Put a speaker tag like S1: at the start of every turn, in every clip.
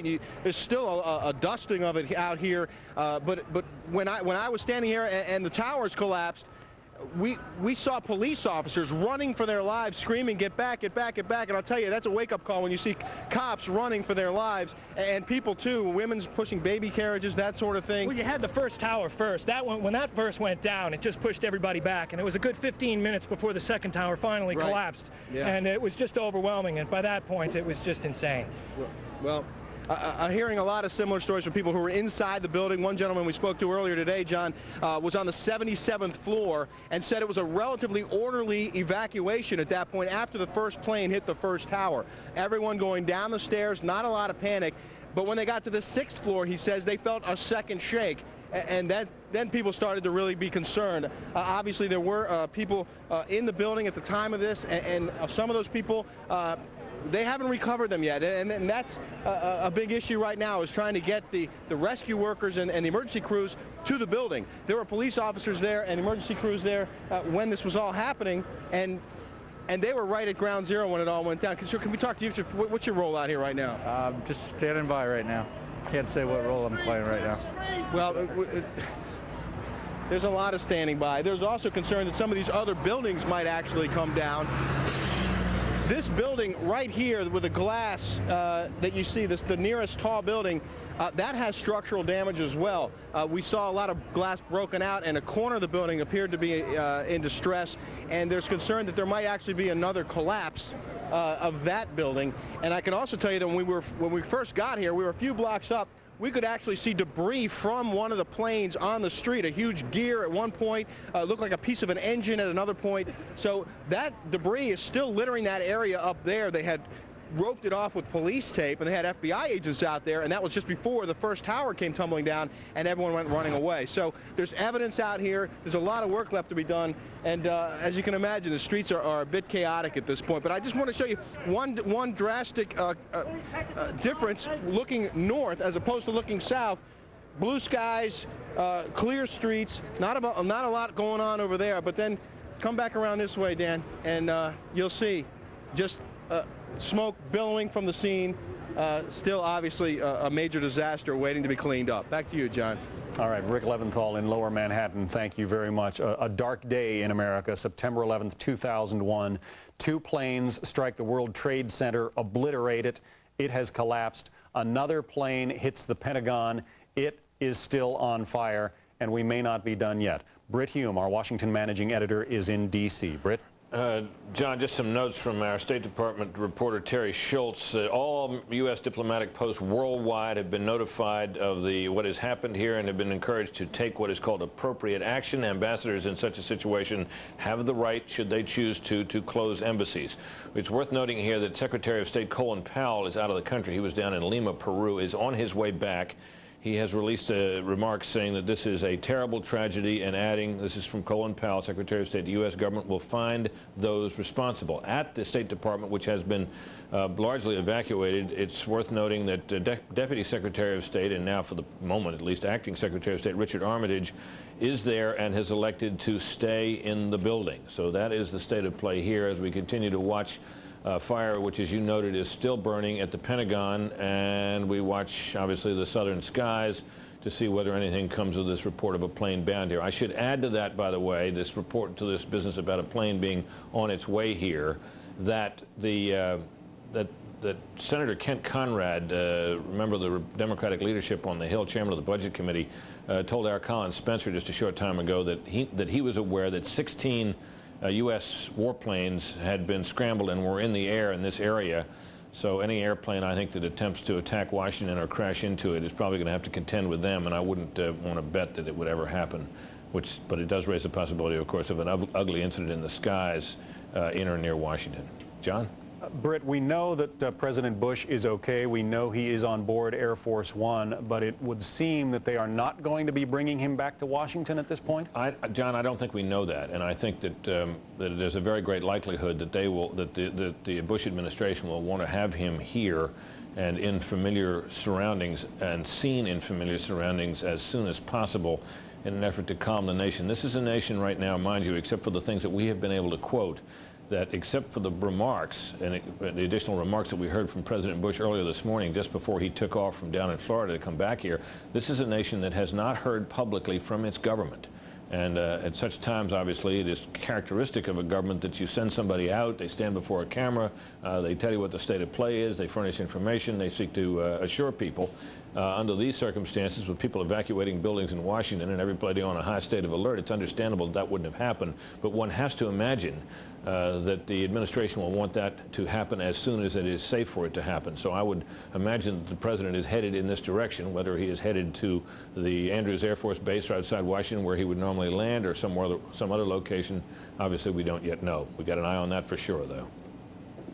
S1: street. There's still a dusting of it out here. But when I was standing here and the towers collapsed, we saw police officers running for their lives, screaming, "Get back, get back, get back!" And I'll tell you, that's a wake-up call when you see cops running for their lives, and people too, women's pushing baby carriages, that sort of thing.
S2: Well, you had the first tower first. That one, when that first went down, it just pushed everybody back, and it was a good 15 minutes before the second tower finally collapsed. Yeah. And it was just overwhelming, and by that point, it was just insane.
S1: Well, I'm hearing a lot of similar stories from people who were inside the building. One gentleman we spoke to earlier today, John, was on the 77th floor and said it was a relatively orderly evacuation at that point after the first plane hit the first tower. Everyone going down the stairs, not a lot of panic. But when they got to the 6th floor, he says they felt a second shake. And then people started to really be concerned. Obviously, there were people in the building at the time of this, and some of those people, they haven't recovered them yet, and that's a big issue right now, is trying to get the rescue workers and the emergency crews to the building. There were police officers there and emergency crews there when this was all happening, and they were right at ground zero when it all went down. So can we talk to you? What's your role out here right now?
S3: I'm just standing by right now. Can't say what role I'm playing right now.
S1: Well, there's a lot of standing by. There's also concern that some of these other buildings might actually come down. This building right here with the glass that you see, the nearest tall building, that has structural damage as well. We saw a lot of glass broken out, and a corner of the building appeared to be in distress, and there's concern that there might actually be another collapse of that building. And I can also tell you that when we first got here, we were a few blocks up. We could actually see debris from one of the planes on the street, a huge gear at one point, looked like a piece of an engine at another point. So that debris is still littering that area up there. They had roped it off with police tape, and they had FBI agents out there, and that was just before the first tower came tumbling down and everyone went running away. So there's evidence out here. There's a lot of work left to be done, and as you can imagine, the streets are a bit chaotic at this point. But I just want to show you one drastic difference looking north as opposed to looking south. Blue skies, clear streets, not a lot going on over there. But then come back around this way, Dan, and you'll see just smoke billowing from the scene. Still obviously a major disaster waiting to be cleaned up. Back to you, John.
S4: All right, Rick Leventhal in Lower Manhattan, thank you very much. A dark day in America, September 11th, 2001. 2 planes strike the World Trade Center, obliterate it. It has collapsed. Another plane hits the Pentagon. It is still on fire, and we may not be done yet. Britt Hume, our Washington managing editor, is in D.C. Britt?
S5: John, just some notes from our State Department reporter Terry Schultz. All U.S. diplomatic posts worldwide have been notified of what has happened here and have been encouraged to take what is called appropriate action. Ambassadors in such a situation have the right, should they choose to close embassies. It's worth noting here that Secretary of State Colin Powell is out of the country. He was down in Lima, Peru, is on his way back. He has released remarks saying that this is a terrible tragedy, and adding, this is from Colin Powell, Secretary of State, the U.S. government will find those responsible. At the State Department, which has been largely evacuated, it's worth noting that Deputy Secretary of State, and now for the moment at least Acting Secretary of State Richard Armitage, is there and has elected to stay in the building. So that is the state of play here as we continue to watch fire, which, as you noted, is still burning at the Pentagon, and we watch, obviously, the southern skies to see whether anything comes of this report of a plane bound here. I should add to that, by the way, this report to this business about a plane being on its way here, that that Senator Kent Conrad, remember the Democratic leadership on the Hill, chairman of the Budget Committee, told our Colin Spencer just a short time ago that he was aware that 16 U.S. warplanes had been scrambled and were in the air in this area. So any airplane, I think, that attempts to attack Washington or crash into it is probably going to have to contend with them, and I wouldn't want to bet that it would ever happen. But it does raise the possibility, of course, of an ugly incident in the skies in or near Washington. John?
S4: Britt, we know that President Bush is okay. We know he is on board Air Force One, but it would seem that they are not going to be bringing him back to Washington at this point?
S5: John, I don't think we know that, and I think that, that there's a very great likelihood that the Bush administration will want to have him here and in familiar surroundings and seen in familiar surroundings as soon as possible in an effort to calm the nation. This is a nation right now, mind you, except for the things that we have been able to quote, that except for the remarks and the additional remarks that we heard from President Bush earlier this morning, just before he took off from down in Florida to come back here, this is a nation that has not heard publicly from its government. And at such times, obviously, it is characteristic of a government that you send somebody out, they stand before a camera, they tell you what the state of play is, they furnish information, they seek to assure people. Under these circumstances, with people evacuating buildings in Washington and everybody on a high state of alert, it's understandable that wouldn't have happened. But one has to imagine that the administration will want that to happen as soon as it is safe for it to happen. So I would imagine that the president is headed in this direction, whether he is headed to the Andrews Air Force Base outside Washington where he would normally land or some other location. Obviously, we don't yet know. We got an eye on that for sure, though.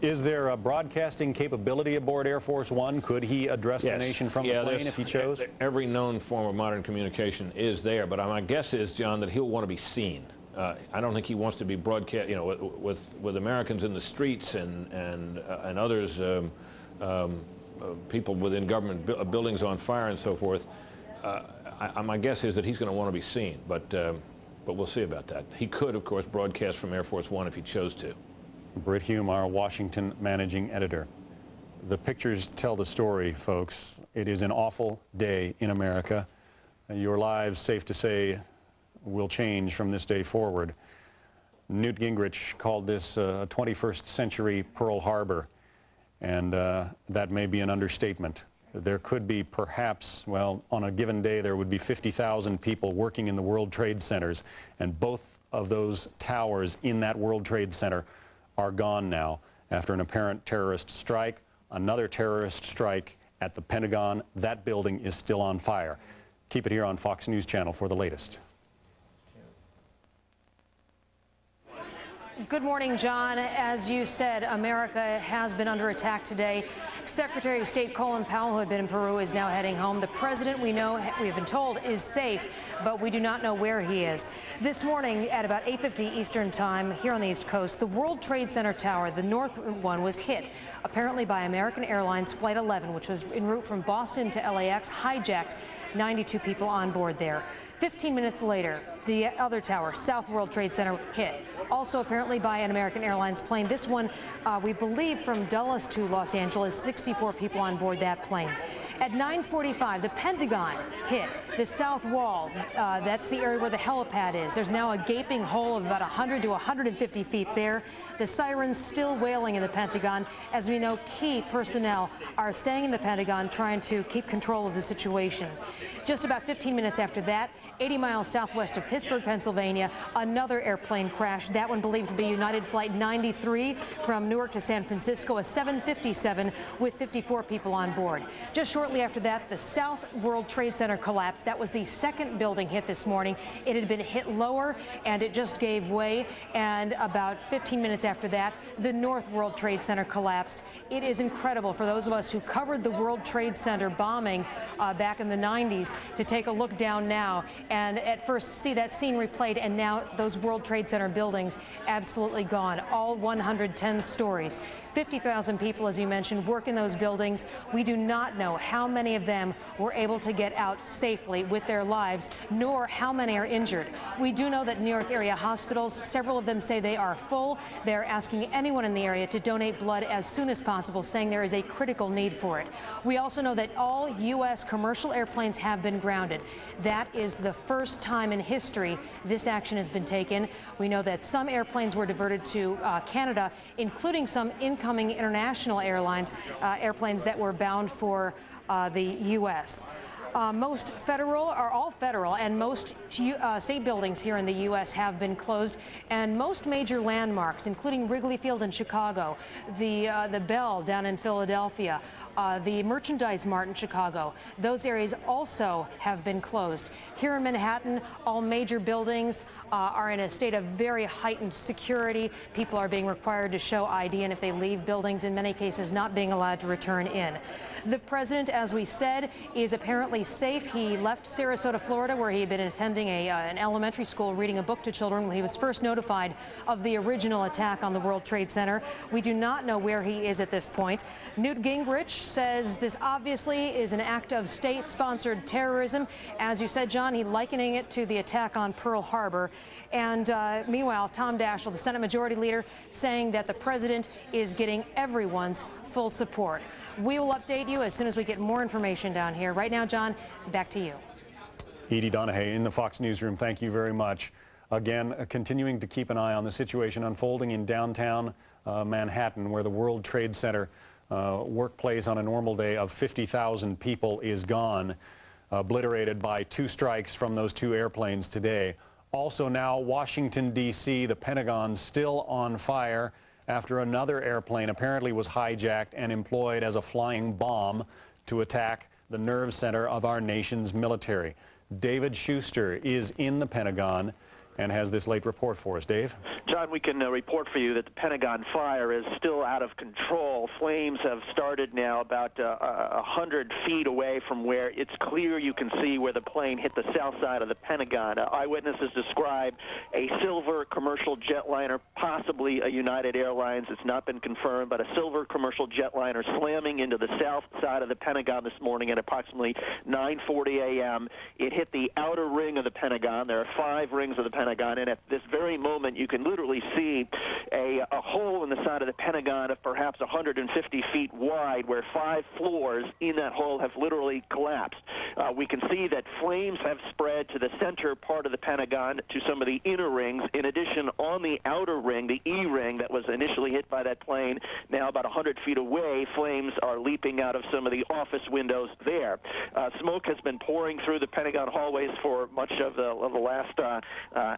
S4: Is there a broadcasting capability aboard Air Force One? Could he address the nation from the plane if he chose?
S5: Every known form of modern communication is there, but my guess is, John, that he'll want to be seen. I don't think he wants to be broadcast, you know, with Americans in the streets and others, people within government buildings on fire and so forth. My guess is that he's going to want to be seen, but we'll see about that. He could, of course, broadcast from Air Force One if he chose to.
S4: Britt Hume, our Washington managing editor. The pictures tell the story, folks. It is an awful day in America. Your lives, safe to say, will change from this day forward. Newt Gingrich called this a 21st century Pearl Harbor, and that may be an understatement. There could be perhaps, well, on a given day there would be 50,000 people working in the World Trade Centers, and both of those towers in that World Trade Center are gone now after an apparent terrorist strike. Another terrorist strike at the Pentagon. That building is still on fire. Keep it here on Fox News Channel for the latest.
S6: Good morning, John. As you said, America has been under attack today. Secretary of State Colin Powell, who had been in Peru, is now heading home. The president, we have been told, is safe, but we do not know where he is. This morning at about 8:50 Eastern Time here on the East Coast, the World Trade Center tower, the north one, was hit, apparently by American Airlines Flight 11, which was en route from Boston to LAX, hijacked 92 people on board there. 15 minutes later, the other tower, South World Trade Center, hit. Also apparently by an American Airlines plane. This one, we believe, from Dulles to Los Angeles, 64 people on board that plane. At 9:45, the Pentagon hit. The south wall, that's the area where the helipad is. There's now a gaping hole of about 100 to 150 feet there. The sirens still wailing in the Pentagon. As we know, key personnel are staying in the Pentagon trying to keep control of the situation. Just about 15 minutes after that, 80 miles southwest of Pittsburgh, Pennsylvania, another airplane crashed. That one believed to be United Flight 93 from Newark to San Francisco, a 757 with 54 people on board. Just shortly after that, the South World Trade Center collapsed. That was the second building hit this morning. It had been hit lower, and it just gave way. And about 15 minutes after that, the North World Trade Center collapsed. It is incredible for those of us who covered the World Trade Center bombing back in the 90s to take a look down now and at first see that scene replayed, and now those World Trade Center buildings absolutely gone, all 110 stories. 50,000 people, as you mentioned, work in those buildings. We do not know how many of them were able to get out safely with their lives, nor how many are injured. We do know that New York area hospitals, several of them say they are full. They're asking anyone in the area to donate blood as soon as possible, saying there is a critical need for it. We also know that all U.S. commercial airplanes have been grounded. That is the first time in history this action has been taken. We know that some airplanes were diverted to Canada, including some incoming international airlines, airplanes that were bound for the U.S. Most federal, or all federal, and most state buildings here in the U.S. have been closed, and most major landmarks, including Wrigley Field in Chicago, the Bell down in Philadelphia, the Merchandise Mart in Chicago, those areas also have been closed. Here in Manhattan, all major buildings are in a state of very heightened security. People are being required to show ID, and if they leave buildings, in many cases, not being allowed to return in. The president, as we said, is apparently safe. He left Sarasota, Florida, where he had been attending an elementary school, reading a book to children when he was first notified of the original attack on the World Trade Center. We do not know where he is at this point. Newt Gingrich says this obviously is an act of state-sponsored terrorism. As you said, John, he likening it to the attack on Pearl Harbor. And meanwhile, Tom Daschle, the Senate Majority Leader, saying that the president is getting everyone's full support. We will update you as soon as we get more information down here. Right now, John, back to you.
S4: Edie Donahue in the Fox newsroom, thank you very much. Again, continuing to keep an eye on the situation unfolding in downtown Manhattan, where the World Trade Center workplace on a normal day of 50,000 people is gone, obliterated by 2 strikes from those 2 airplanes today. Also now, Washington, D.C., the Pentagon still on fire after another airplane apparently was hijacked and employed as a flying bomb to attack the nerve center of our nation's military. David Schuster is in the Pentagon and has this late report for us. Dave?
S7: John, we can report for you that the Pentagon fire is still out of control. Flames have started now about 100 feet away from where it's clear you can see where the plane hit the south side of the Pentagon. Eyewitnesses describe a silver commercial jetliner, possibly a United Airlines. It's not been confirmed, but a silver commercial jetliner slamming into the south side of the Pentagon this morning at approximately 9:40 a.m. It hit the outer ring of the Pentagon. There are 5 rings of the Pentagon, and at this very moment you can literally see a hole in the side of the Pentagon of perhaps 150 feet wide, where 5 floors in that hole have literally collapsed. We can see that flames have spread to the center part of the Pentagon, to some of the inner rings. In addition, on the outer ring, the E ring that was initially hit by that plane, now about 100 feet away, flames are leaping out of some of the office windows there. Smoke has been pouring through the Pentagon hallways for much of the last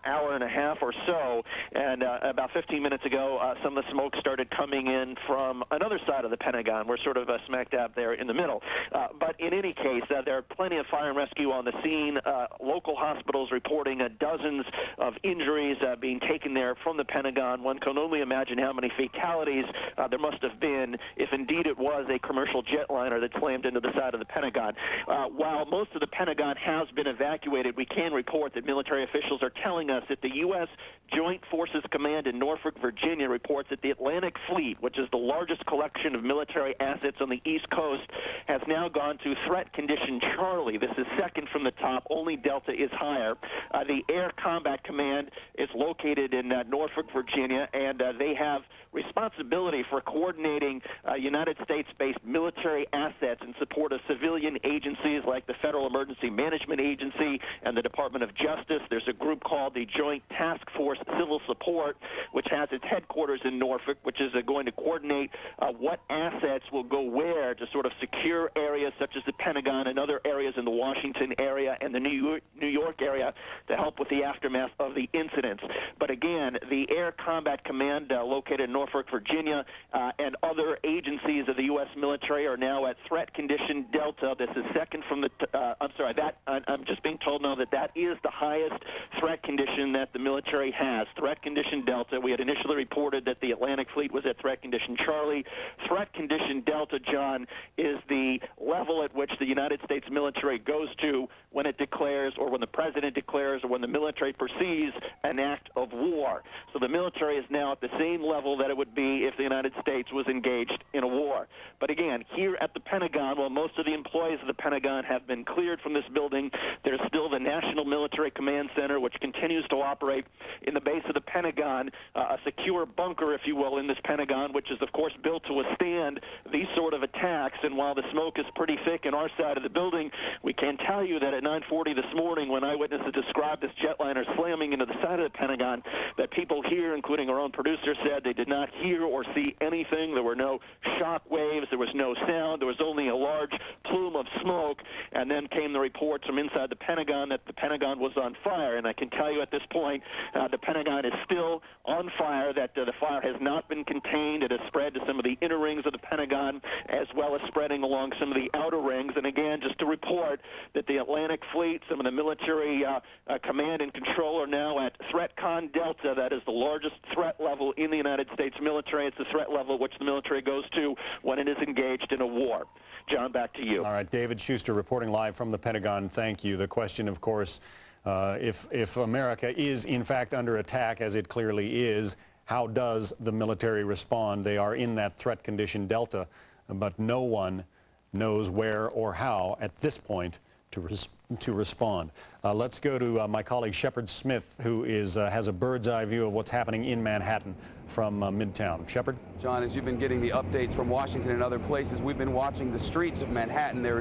S7: hour and a half or so, and about 15 minutes ago, some of the smoke started coming in from another side of the Pentagon. We're sort of smack dab there in the middle. But in any case, there are plenty of fire and rescue on the scene. Local hospitals reporting dozens of injuries being taken there from the Pentagon. One can only imagine how many fatalities there must have been if indeed it was a commercial jetliner that slammed into the side of the Pentagon. While most of the Pentagon has been evacuated, we can report that military officials are telling us that the U.S. Joint Forces Command in Norfolk, Virginia, reports that the Atlantic Fleet, which is the largest collection of military assets on the East Coast, has now gone to threat condition Charlie. This is second from the top. Only Delta is higher. The Air Combat Command is located in Norfolk, Virginia, and they have responsibility for coordinating United States-based military assets in support of civilian agencies like the Federal Emergency Management Agency and the Department of Justice. There's a group called the Joint Task Force Civil Support, which has its headquarters in Norfolk, which is going to coordinate what assets will go where to sort of secure areas such as the Pentagon and other areas in the Washington area and the New York area to help with the aftermath of the incidents. But again, the Air Combat Command located in Norfolk, Virginia, and other agencies of the U.S. military are now at threat condition Delta. This is second from the, I'm just being told now that that is the highest threat condition that the military has, threat condition Delta. We had initially reported that the Atlantic Fleet was at threat condition Charlie. Threat condition Delta, John, is the level at which the United States military goes to when it declares, or when the president declares, or when the military perceives an act of war. So the military is now at the same level that it would be if the United States was engaged in a war. But again, here at the Pentagon, while most of the employees of the Pentagon have been cleared from this building, there's still the National Military Command Center, which continues to operate in the base of the Pentagon, a secure bunker, if you will, in this Pentagon, which is, of course, built to withstand these sort of attacks. And while the smoke is pretty thick in our side of the building, we can tell you that at 9:40 this morning, when eyewitnesses described this jetliner slamming into the side of the Pentagon, that people here, including our own producer, said they did not hear or see anything. There were no shock waves. There was no sound. There was only a large plume of smoke. And then came the reports from inside the Pentagon that the Pentagon was on fire. And I can tell you at this point, the Pentagon is still on fire, that the fire has not been contained. It has spread to some of the inner rings of the Pentagon, as well as spreading along some of the outer rings. And again, just to report that the Atlantic Fleet, some of the military command and control are now at ThreatCon Delta. That is the largest threat level in the United States military. It's the threat level at which the military goes to when it is engaged in a war. John, back to you.
S4: All right, David Schuster reporting live from the Pentagon. Thank you. The question, of course, if America is in fact under attack, as it clearly is, how does the military respond? They are in that threat condition Delta, but no one knows where or how at this point to respond. Let's go to my colleague Shepard Smith, who has a bird's eye view of what's happening in Manhattan from Midtown. Shepard?
S8: John, as you've been getting the updates from Washington and other places, we've been watching the streets of Manhattan. There is